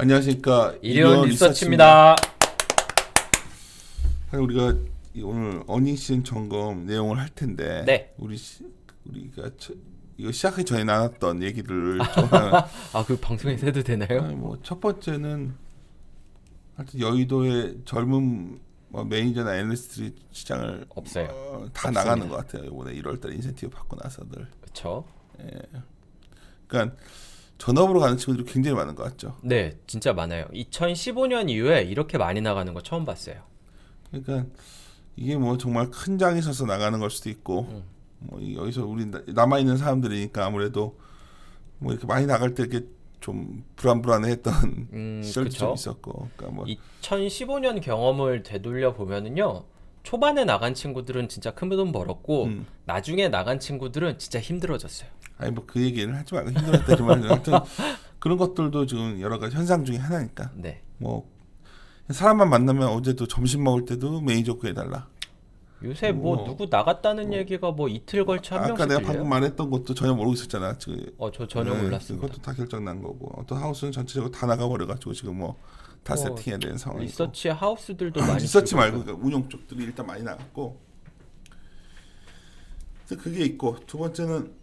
안녕하십니까. 일요일 리서치입니다. 우리가 오늘 어닝 시즌 점검 내용을 할 텐데, 네. 우리가 이거 시작하기 전에 나눴던 얘기를 좀 하면, 그 방송에서 해도 되나요? 첫 번째는 하여튼 여의도의 젊은 매니저나 애널리스트들이 시장을 없어요. 다 없습니다. 나가는 것 같아요. 이번에 1월달 인센티브 받고 나서들. 그렇죠. 그러니까 전업으로 가는 친구들이 굉장히 많은 것 같죠. 네, 진짜 많아요. 2015년 이후에 이렇게 많이 나가는 거 처음 봤어요. 그러니까 이게 뭐 정말 큰 장이 서서 나가는 걸 수도 있고, 여기서 우리 남아 있는 사람들이니까 아무래도 뭐 이렇게 많이 나갈 때 이렇게 좀 불안불안했던 시절도 좀 있었고, 그러니까 2015년 경험을 되돌려 보면은요, 초반에 나간 친구들은 진짜 큰 돈 벌었고, 나중에 나간 친구들은 진짜 힘들어졌어요. 아니 뭐 그 얘기는 하지 말고 힘들었다지만 하여튼 그런 것들도 지금 여러 가지 현상 중에 하나니까. 네. 뭐 사람만 만나면 어제도 점심 먹을 때도 매니저 구해달라. 요새 누구 나갔다는 얘기가 이틀 걸쳐 한 명씩 아까 내가 들려요? 방금 말했던 것도 전혀 모르고 있었잖아. 저 전혀 몰랐습니다. 그것도 다 결정 난 거고, 어떤 하우스는 전체적으로 다 나가버려가지고 지금 다 세팅해야 되는 상황이고. 리서치 하우스들도 많이 리서치 말고 그러니까 운영 쪽들이 일단 많이 나갔고, 그래서 그게 있고, 두 번째는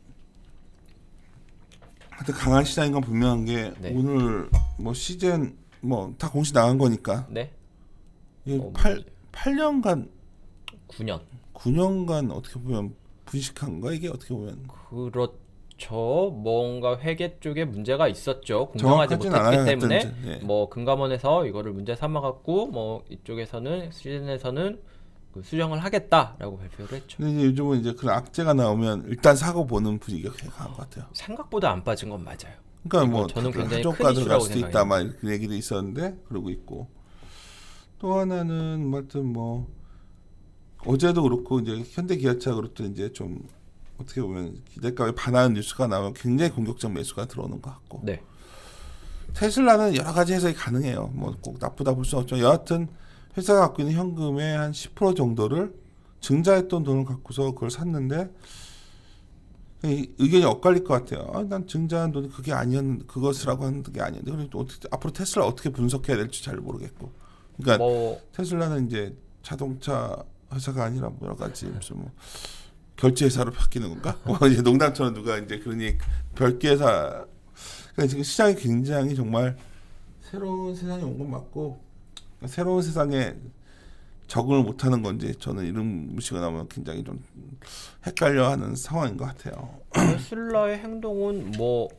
하여튼 강한 시장인 건 분명한 게, 네. 오늘 시즌 다 공시 나간 거니까, 네. 8년간 9년. 어떻게 보면 분식한 거야, 이게 어떻게 보면. 그렇죠. 뭔가 회계 쪽에 문제가 있었죠. 공정하지 정확하진 못했기 않아요, 때문에 하여튼, 예. 금감원에서 이거를 문제 삼아갖고 이쪽에서는 시즌에서는 그 수정을 하겠다라고 발표를 했죠. 근데 이제 요즘은 이제 그런 악재가 나오면 일단 사고 보는 분위기가 굉장히 강한 것 같아요. 생각보다 안 빠진 건 맞아요. 그러니까 저는 굉장히 하조가 큰 들어갈 이슈라고 수도 있다, 막 이런 얘기도 있었는데 그러고 있고, 또 하나는 하여튼 어제도 그렇고 이제 현대기아차 그렇고 이제 좀 어떻게 보면 기대감에 반하는 뉴스가 나오면 굉장히 공격적 매수가 들어오는 것 같고, 네. 테슬라는 여러 가지 해석이 가능해요. 꼭 나쁘다 볼 수는 없죠. 여하튼 회사가 갖고 있는 현금의 한 10% 정도를 증자했던 돈을 갖고서 그걸 샀는데, 의견이 엇갈릴 것 같아요. 난 증자한 돈이 그게 아니었는데, 그것이라고 하는 게 아니었는데, 그리고 앞으로 테슬라 어떻게 분석해야 될지 잘 모르겠고. 그러니까 테슬라는 이제 자동차 회사가 아니라 여러 가지 무슨 결제 회사로 바뀌는 건가? 이제 농담처럼 누가 이제 그러니 별개 회사. 그러니까 지금 시장이 굉장히 정말 새로운 세상이 온 건 맞고, 새로운 세상에 적응을 못하는 건지, 저는 이런 무시가 나오면 굉장히 좀 헷갈려하는 상황인 것 같아요. 테슬라의 행동은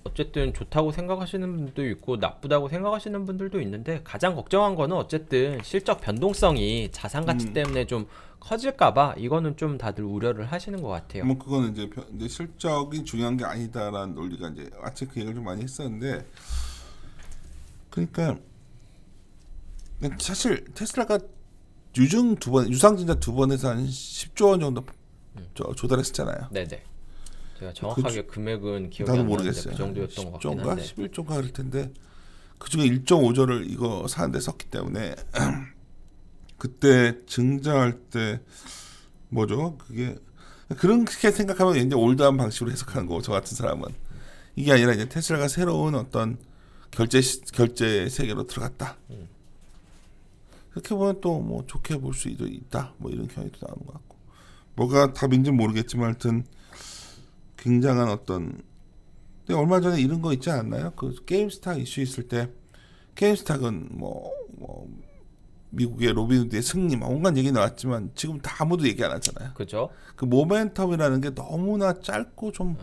어쨌든 좋다고 생각하시는 분도 있고 나쁘다고 생각하시는 분들도 있는데, 가장 걱정한 거는 어쨌든 실적 변동성이 자산 가치 때문에 좀 커질까봐 이거는 좀 다들 우려를 하시는 것 같아요. 그거는 이제 실적이 중요한 게 아니다라는 논리가 이제 아침 그 얘기를 좀 많이 했었는데, 그러니까 사실 테슬라가 유상증자 2번에서 한 10조 원 정도 조달했었잖아요. 네네. 제가 정확하게 금액은 기억이 안 나는데 그 정도였던 것 같긴 한데. 11조인가 그럴 텐데, 그 중에 1.5조를 이거 사는데 썼기 때문에 그때 증자할 때 그게 그렇게 생각하면 이제 올드한 방식으로 해석하는 거고, 저 같은 사람은 이게 아니라 이제 테슬라가 새로운 어떤 결제 세계로 들어갔다. 그렇게 보면 또 좋게 볼 수도 있다. 이런 경향도 나오는 것 같고, 뭐가 답인지는 모르겠지만 하여튼 굉장한 어떤. 근데 얼마 전에 이런 거 있지 않았나요? 그 게임스탁 이슈 있을 때 게임스탁은 미국의 로빈후드의 승리 온갖 얘기 나왔지만 지금 다 아무도 얘기 안 하잖아요. 그죠? 그 모멘텀이라는 게 너무나 짧고 좀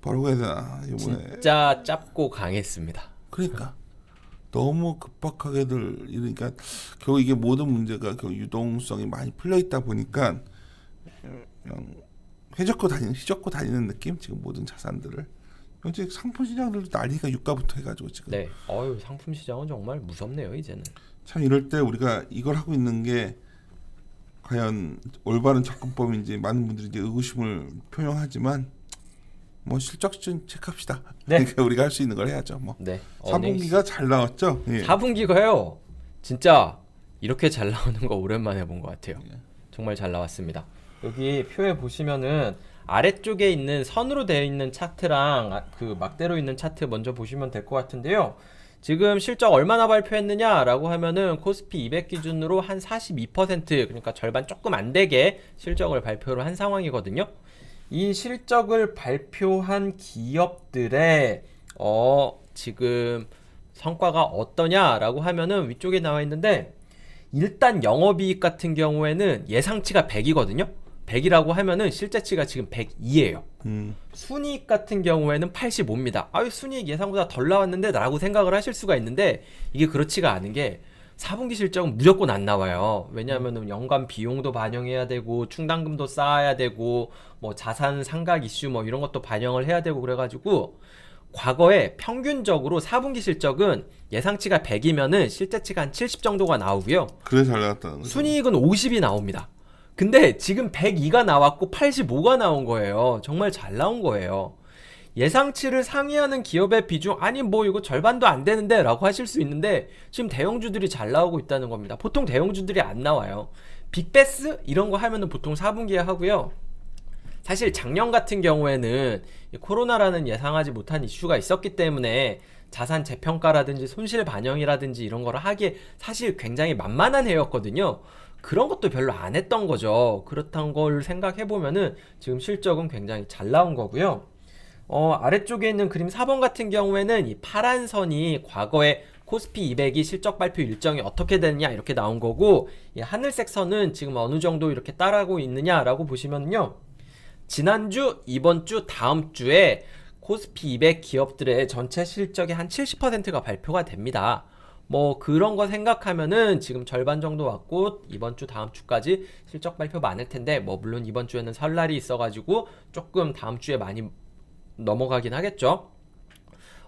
뭐라고 해야 되나, 이번에 진짜 짧고 강했습니다. 그러니까 너무 급박하게들 이러니까 결국 이게 모든 문제가 결국 유동성이 많이 풀려 있다 보니까 그냥 휘젓고 다니는 느낌. 지금 모든 자산들을 현재 상품 시장들도 난리가 유가부터 해가지고 지금. 네. 상품 시장은 정말 무섭네요 이제는. 참 이럴 때 우리가 이걸 하고 있는 게 과연 올바른 접근법인지 많은 분들이 이제 의구심을 표명하지만, 실적 좀 체크합시다. 네. 그러니까 우리가 할 수 있는 걸 해야죠. 네. 4분기가 잘 나왔죠. 예. 4분기가요. 진짜 이렇게 잘 나오는 거 오랜만에 본 것 같아요. 정말 잘 나왔습니다. 여기 표에 보시면은 아래쪽에 있는 선으로 되어 있는 차트랑 그 막대로 있는 차트 먼저 보시면 될 것 같은데요. 지금 실적 얼마나 발표했느냐라고 하면은 코스피 200 기준으로 한 42% 그러니까 절반 조금 안 되게 실적을 발표를 한 상황이거든요. 이 실적을 발표한 기업들의 지금 성과가 어떠냐라고 하면은 위쪽에 나와 있는데 일단 영업이익 같은 경우에는 예상치가 100이거든요. 100이라고 하면은 실제치가 지금 102예요. 순이익 같은 경우에는 85입니다. 아유, 순이익 예상보다 덜 나왔는데 라고 생각을 하실 수가 있는데 이게 그렇지가 않은 게 4분기 실적은 무조건 안 나와요. 왜냐하면 연간 비용도 반영해야 되고 충당금도 쌓아야 되고 뭐 자산 상각 이슈 뭐 이런 것도 반영을 해야 되고 그래가지고 과거에 평균적으로 4분기 실적은 예상치가 100이면은 실제치가 한 70 정도가 나오고요. 그래 잘 나왔다는 거죠. 순이익은 50이 나옵니다. 근데 지금 102가 나왔고 85가 나온 거예요. 정말 잘 나온 거예요. 예상치를 상회하는 기업의 비중, 아니 뭐 이거 절반도 안 되는데 라고 하실 수 있는데 지금 대형주들이 잘 나오고 있다는 겁니다. 보통 대형주들이 안 나와요. 빅베스 이런 거 하면은 보통 4분기에 하고요. 사실 작년 같은 경우에는 코로나라는 예상하지 못한 이슈가 있었기 때문에 자산 재평가라든지 손실 반영이라든지 이런 거를 하기에 사실 굉장히 만만한 해였거든요. 그런 것도 별로 안 했던 거죠. 그렇다는 걸 생각해 보면은 지금 실적은 굉장히 잘 나온 거고요. 아래쪽에 있는 그림 4번 같은 경우에는 이 파란 선이 과거에 코스피 200이 실적 발표 일정이 어떻게 되느냐 이렇게 나온 거고, 이 하늘색 선은 지금 어느 정도 이렇게 따라가고 있느냐라고 보시면요. 지난주, 이번 주, 다음 주에 코스피 200 기업들의 전체 실적의 한 70%가 발표가 됩니다. 뭐 그런 거 생각하면은 지금 절반 정도 왔고 이번 주 다음 주까지 실적 발표 많을 텐데, 뭐 물론 이번 주에는 설날이 있어가지고 조금 다음 주에 많이 넘어가긴 하겠죠.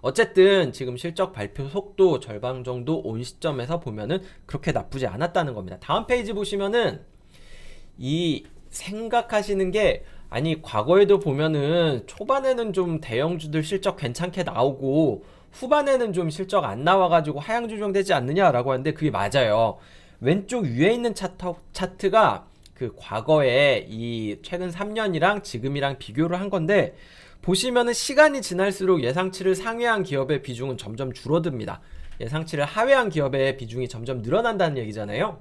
어쨌든 지금 실적 발표 속도 절반 정도 온 시점에서 보면은 그렇게 나쁘지 않았다는 겁니다. 다음 페이지 보시면은 이 생각하시는 게, 아니 과거에도 보면은 초반에는 좀 대형주들 실적 괜찮게 나오고 후반에는 좀 실적 안 나와가지고 하향 조정되지 않느냐라고 하는데 그게 맞아요. 왼쪽 위에 있는 차트가 그 과거에 이 최근 3년이랑 지금이랑 비교를 한 건데, 보시면은 시간이 지날수록 예상치를 상회한 기업의 비중은 점점 줄어듭니다. 예상치를 하회한 기업의 비중이 점점 늘어난다는 얘기잖아요.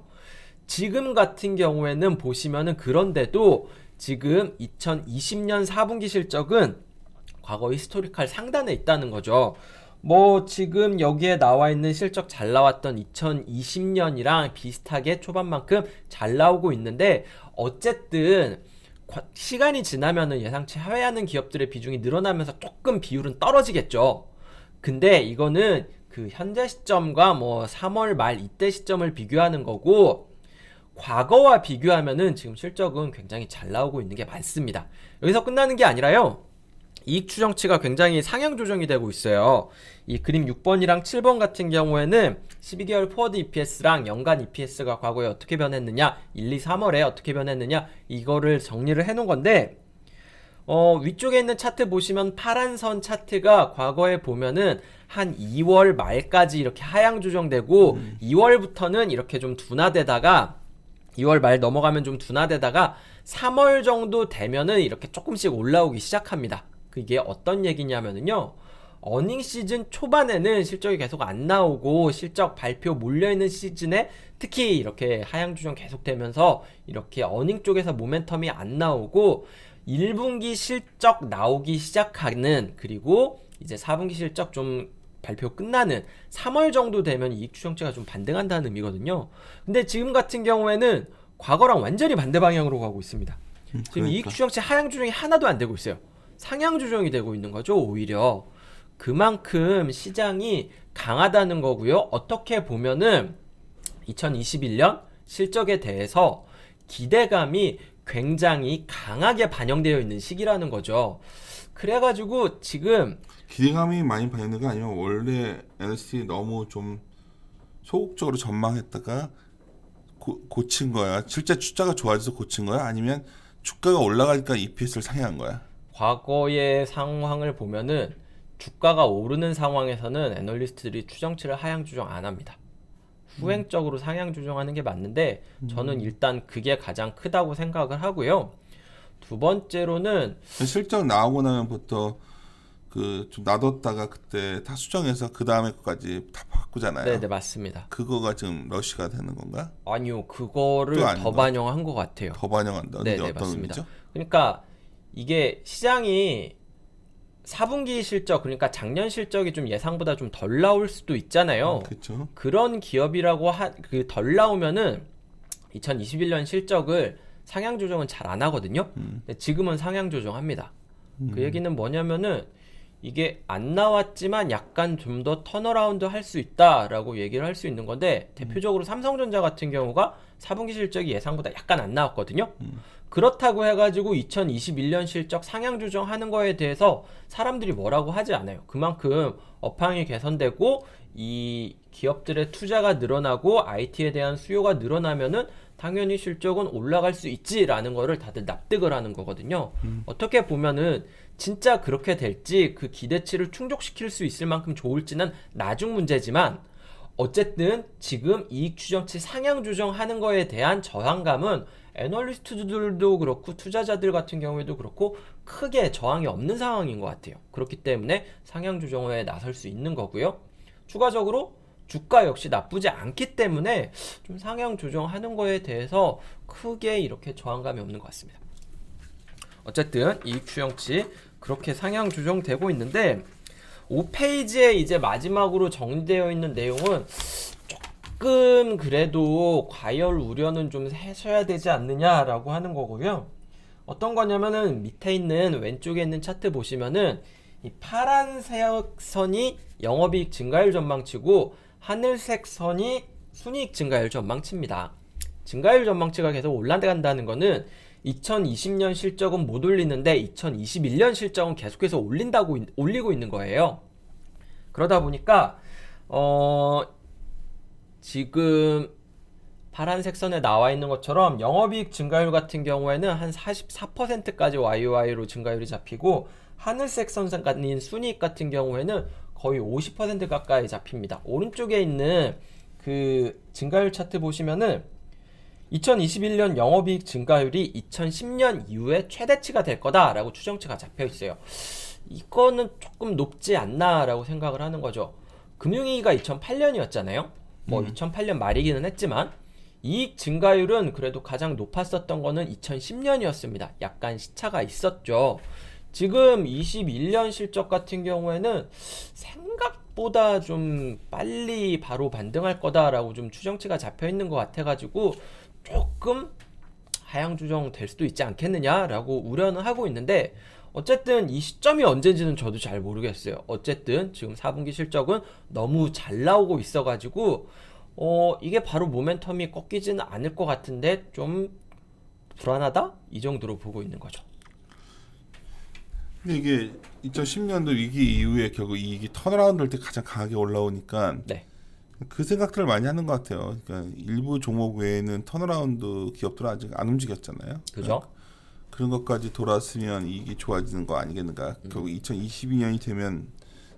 지금 같은 경우에는 보시면은 그런데도 지금 2020년 4분기 실적은 과거 히스토리칼 상단에 있다는 거죠. 뭐 지금 여기에 나와 있는 실적 잘 나왔던 2020년이랑 비슷하게 초반만큼 잘 나오고 있는데, 어쨌든 시간이 지나면은 예상치 하회하는 기업들의 비중이 늘어나면서 조금 비율은 떨어지겠죠. 근데 이거는 그 현재 시점과 뭐 3월 말 이때 시점을 비교하는 거고, 과거와 비교하면은 지금 실적은 굉장히 잘 나오고 있는 게 많습니다. 여기서 끝나는 게 아니라요, 이익 추정치가 굉장히 상향 조정이 되고 있어요. 이 그림 6번이랑 7번 같은 경우에는 12개월 포워드 EPS랑 연간 EPS가 과거에 어떻게 변했느냐, 1, 2, 3월에 어떻게 변했느냐, 이거를 정리를 해 놓은 건데, 위쪽에 있는 차트 보시면 파란 선 차트가 과거에 보면은 한 2월 말까지 이렇게 하향 조정되고 2월부터는 이렇게 좀 둔화되다가 2월 말 넘어가면 좀 둔화되다가 3월 정도 되면은 이렇게 조금씩 올라오기 시작합니다. 그게 어떤 얘기냐면요, 어닝 시즌 초반에는 실적이 계속 안 나오고 실적 발표 몰려있는 시즌에 특히 이렇게 하향 조정 계속되면서 이렇게 어닝 쪽에서 모멘텀이 안 나오고 1분기 실적 나오기 시작하는, 그리고 이제 4분기 실적 좀 발표 끝나는 3월 정도 되면 이익 추정치가 좀 반등한다는 의미거든요. 근데 지금 같은 경우에는 과거랑 완전히 반대 방향으로 가고 있습니다. 지금 그러니까. 이익 추정치 하향 조정이 하나도 안 되고 있어요. 상향 조정이 되고 있는 거죠. 오히려 그만큼 시장이 강하다는 거고요. 어떻게 보면은 2021년 실적에 대해서 기대감이 굉장히 강하게 반영되어 있는 시기라는 거죠. 그래가지고 지금 기대감이 많이 반영된 거 아니면 원래 NCT 너무 좀 소극적으로 전망했다가 고친 거야? 실제 주가가 좋아져서 고친 거야? 아니면 주가가 올라가니까 EPS를 상회한 거야? 과거의 상황을 보면은 주가가 오르는 상황에서는 애널리스트들이 추정치를 하향 조정 안 합니다. 후행적으로 상향 조정하는 게 맞는데 저는 일단 그게 가장 크다고 생각을 하고요. 두 번째로는 실적 나오고 나면부터 그 좀 놔뒀다가 그때 다 수정해서 그 다음에 것까지 다 바꾸잖아요. 네네 맞습니다. 그거가 지금 러시가 되는 건가? 아니요, 그거를 그거 더 아닌가? 반영한 것 같아요. 더 반영한다. 근데 네네 어떤 맞습니다. 의미죠? 그러니까 이게 시장이 4분기 실적, 그러니까 작년 실적이 좀 예상보다 좀 덜 나올 수도 있잖아요. 그렇죠. 그런 기업이라고 그 덜 나오면은 2021년 실적을 상향 조정은 잘 안 하거든요. 근데 지금은 상향 조정합니다. 그 얘기는 뭐냐면은 이게 안 나왔지만 약간 좀 더 턴어라운드 할 수 있다라고 얘기를 할 수 있는 건데, 대표적으로 삼성전자 같은 경우가 4분기 실적이 예상보다 약간 안 나왔거든요. 그렇다고 해가지고 2021년 실적 상향 조정하는 거에 대해서 사람들이 뭐라고 하지 않아요. 그만큼 업황이 개선되고 이 기업들의 투자가 늘어나고 IT에 대한 수요가 늘어나면은 당연히 실적은 올라갈 수 있지라는 거를 다들 납득을 하는 거거든요. 어떻게 보면은 진짜 그렇게 될지 그 기대치를 충족시킬 수 있을 만큼 좋을지는 나중 문제지만, 어쨌든 지금 이익 추정치 상향 조정하는 거에 대한 저항감은 애널리스트들도 그렇고 투자자들 같은 경우에도 그렇고 크게 저항이 없는 상황인 것 같아요. 그렇기 때문에 상향 조정에 나설 수 있는 거고요. 추가적으로 주가 역시 나쁘지 않기 때문에 좀 상향 조정하는 거에 대해서 크게 이렇게 저항감이 없는 것 같습니다. 어쨌든 이익 추정치 그렇게 상향 조정되고 있는데, 5페이지에 이제 마지막으로 정리되어 있는 내용은 조금 그래도 과열 우려는 좀 하셔야 되지 않느냐라고 하는 거고요. 어떤 거냐면은 밑에 있는 왼쪽에 있는 차트 보시면은 이 파란색 선이 영업이익 증가율 전망치고 하늘색 선이 순이익 증가율 전망치입니다. 증가율 전망치가 계속 올라간다는 거는 2020년 실적은 못 올리는데 2021년 실적은 계속해서 올리고 있는 거예요. 그러다 보니까 지금 파란색 선에 나와 있는 것처럼 영업이익 증가율 같은 경우에는 한 44%까지 YOY로 증가율이 잡히고, 하늘색 선상인 순이익 같은 경우에는 거의 50% 가까이 잡힙니다. 오른쪽에 있는 그 증가율 차트 보시면은 2021년 영업이익 증가율이 2010년 이후에 최대치가 될 거다라고 추정치가 잡혀 있어요. 이거는 조금 높지 않나라고 생각을 하는 거죠. 금융위기가 2008년이었잖아요. 뭐 2008년 말이기는 했지만 이익 증가율은 그래도 가장 높았었던 거는 2010년이었습니다. 약간 시차가 있었죠. 지금 21년 실적 같은 경우에는 생각보다 좀 빨리 바로 반등할 거다라고 좀 추정치가 잡혀 있는 것 같아가지고 조금 하향 조정 될 수도 있지 않겠느냐라고 우려는 하고 있는데, 어쨌든 이 시점이 언제인지는 저도 잘 모르겠어요. 어쨌든 지금 4분기 실적은 너무 잘 나오고 있어가지고 이게 바로 모멘텀이 꺾이지는 않을 것 같은데 좀 불안하다? 이 정도로 보고 있는 거죠. 근데 이게 2010년도 위기 이후에 결국 이익이 턴어라운드 할 때 가장 강하게 올라오니까 네. 그 생각들을 많이 하는 것 같아요. 그러니까 일부 종목 외에는 턴어라운드 기업들은 아직 안 움직였잖아요. 그죠? 그런 것까지 돌았으면 이익이 좋아지는 거 아니겠는가. 결국 2022년이 되면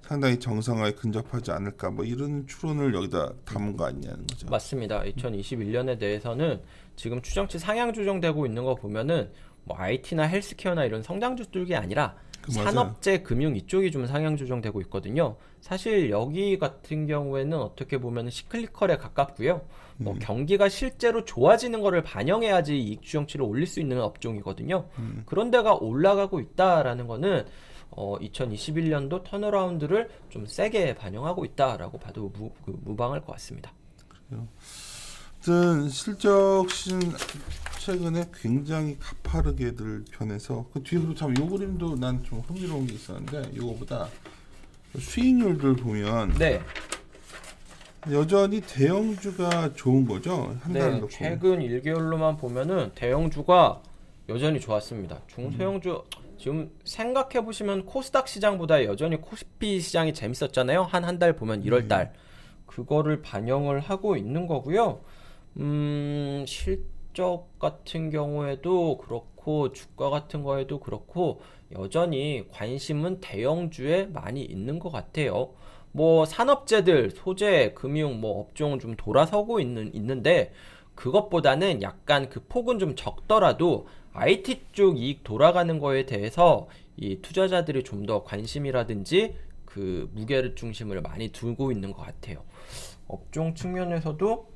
상당히 정상화에 근접하지 않을까, 뭐 이런 추론을 여기다 담은 거 아니냐는 거죠. 맞습니다. 2021년에 대해서는 지금 추정치 상향 조정되고 있는 거 보면은 뭐 IT나 헬스케어나 이런 성장주 쪽이 아니라 산업재, 금융 이쪽이 좀 상향 조정되고 있거든요. 사실 여기 같은 경우에는 어떻게 보면 시클리컬에 가깝고요. 뭐 경기가 실제로 좋아지는 거를 반영해야지 이익 추정치를 올릴 수 있는 업종이거든요. 그런 데가 올라가고 있다라는 거는 2021년도 턴어라운드를 좀 세게 반영하고 있다라고 봐도 무방할 것 같습니다. 아무튼 실적 시즌 최근에 굉장히 가파르게들 변해서 그 뒤에도 참 요 그림도 난 좀 흥미로운 게 있었는데, 이거보다 수익률들 보면 네. 여전히 대형주가 좋은 거죠. 한 달 네, 놓고. 최근 1개월로만 보면은 대형주가 여전히 좋았습니다. 중소형주 지금 생각해 보시면 코스닥 시장보다 여전히 코스피 시장이 재밌었잖아요. 한 달 보면 1월 달 그거를 반영을 하고 있는 거고요. 실적 같은 경우에도 그렇고 주가 같은 거에도 그렇고 여전히 관심은 대형주에 많이 있는 것 같아요. 뭐 산업재들, 소재, 금융 뭐 업종은 좀 돌아서고 있는데 그것보다는 약간 그 폭은 좀 적더라도 IT 쪽 이익 돌아가는 거에 대해서 이 투자자들이 좀 더 관심이라든지 그 무게를 중심을 많이 두고 있는 것 같아요. 업종 측면에서도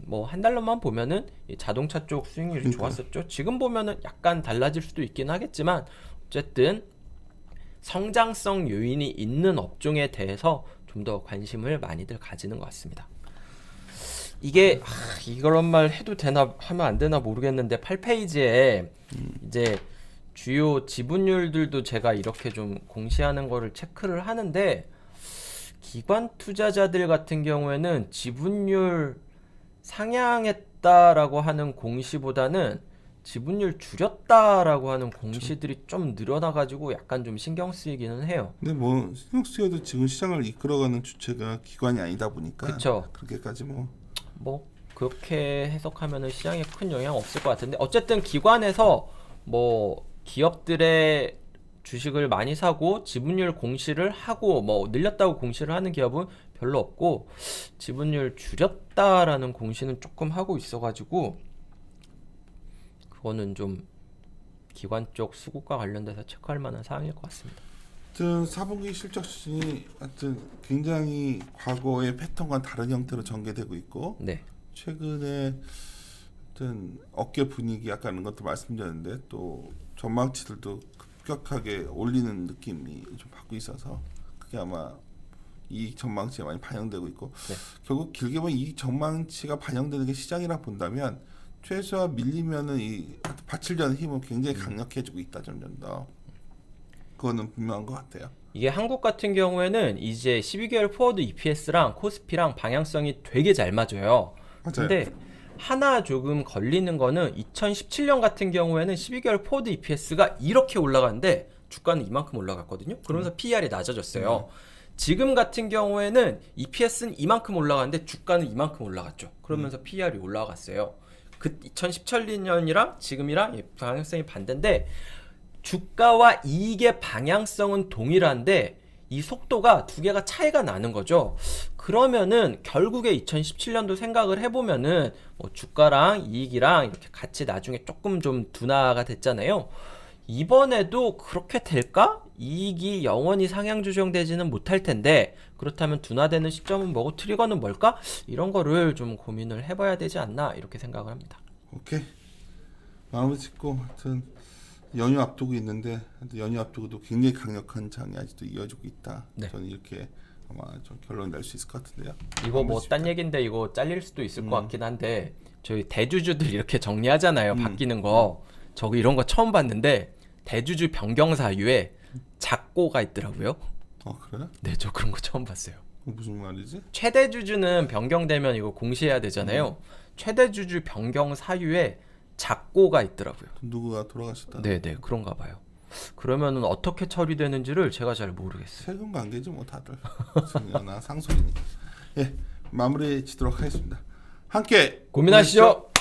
뭐 한 달러만 보면은 이 자동차 쪽 수익률이 좋았었죠. 지금 보면은 약간 달라질 수도 있긴 하겠지만 어쨌든 성장성 요인이 있는 업종에 대해서 좀 더 관심을 많이들 가지는 것 같습니다. 이게 이런 말 해도 되나 하면 안 되나 모르겠는데 8페이지에 이제 주요 지분율들도 제가 이렇게 좀 공시하는 거를 체크를 하는데 기관 투자자들 같은 경우에는 지분율 상향했다라고 하는 공시보다는 지분율 줄였다라고 하는 공시들이 좀 늘어나가지고 약간 좀 신경 쓰이기는 해요. 근데 뭐 신경 쓰여도 지금 시장을 이끌어가는 주체가 기관이 아니다 보니까 그쵸. 그렇게까지 뭐 그렇게 해석하면은 시장에 큰 영향 없을 것 같은데 어쨌든 기관에서 뭐 기업들의 주식을 많이 사고 지분율 공시를 하고 뭐 늘렸다고 공시를 하는 기업은 별로 없고 지분율 줄였다라는 공시는 조금 하고 있어가지고 그거는 좀 기관 쪽 수급과 관련돼서 체크할 만한 사항일 것 같습니다. 하여튼 4분기 실적 수준이 하여튼 굉장히 과거의 패턴과 다른 형태로 전개되고 있고 네. 최근에 하여튼 업계 분위기 약간 그런 것도 말씀드렸는데 또 전망치들도 급격하게 올리는 느낌이 좀 받고 있어서 그게 아마 이익 전망치에 많이 반영되고 있고 네. 결국 길게 보면 이익 전망치가 반영되는 게 시장이라 본다면 최소한 밀리면은 이 받칠려는 힘은 굉장히 강력해지고 있다 점점 더 그거는 분명한 것 같아요. 이게 한국 같은 경우에는 이제 12개월 포워드 EPS랑 코스피랑 방향성이 되게 잘 맞아요. 맞아요. 근데 하나 조금 걸리는 거는 2017년 같은 경우에는 12개월 포워드 EPS가 이렇게 올라갔는데 주가는 이만큼 올라갔거든요. 그러면서 PER이 낮아졌어요. 지금 같은 경우에는 EPS는 이만큼 올라갔는데 주가는 이만큼 올라갔죠. 그러면서 PER이 올라갔어요. 그 2017년이랑 지금이랑 방향성이 반대인데 주가와 이익의 방향성은 동일한데 이 속도가 두 개가 차이가 나는 거죠. 그러면은 결국에 2017년도 생각을 해보면은 뭐 주가랑 이익이랑 이렇게 같이 나중에 조금 좀 둔화가 됐잖아요. 이번에도 그렇게 될까? 이익이 영원히 상향 조정되지는 못할 텐데 그렇다면 둔화되는 시점은 뭐고 트리거는 뭘까? 이런 거를 좀 고민을 해봐야 되지 않나 이렇게 생각을 합니다. 오케이 마무리 짓고 하여튼 연휴 앞두고 있는데 연휴 앞두고도 굉장히 강력한 장이 아직도 이어지고 있다. 네. 저는 이렇게 아마 좀 결론 낼 수 있을 것 같은데요. 이거 뭐 딴 얘기인데 이거 잘릴 수도 있을 것 같긴 한데 저희 대주주들 이렇게 정리하잖아요. 바뀌는 거. 저거 이런 거 처음 봤는데 대주주 변경 사유에 작고가 있더라고요. 그래? 네, 저 그런 거 처음 봤어요. 무슨 말이지? 최대 주주는 변경되면 이거 공시해야 되잖아요. 최대 주주 변경 사유에 작고가 있더라고요. 누구가 돌아가셨다. 네네 그런가 봐요. 그러면은 어떻게 처리되는지를 제가 잘 모르겠어요. 세금 관계지 뭐 다들 승여나 상속이니. 예 마무리 짓도록 하겠습니다. 함께 고민하시죠.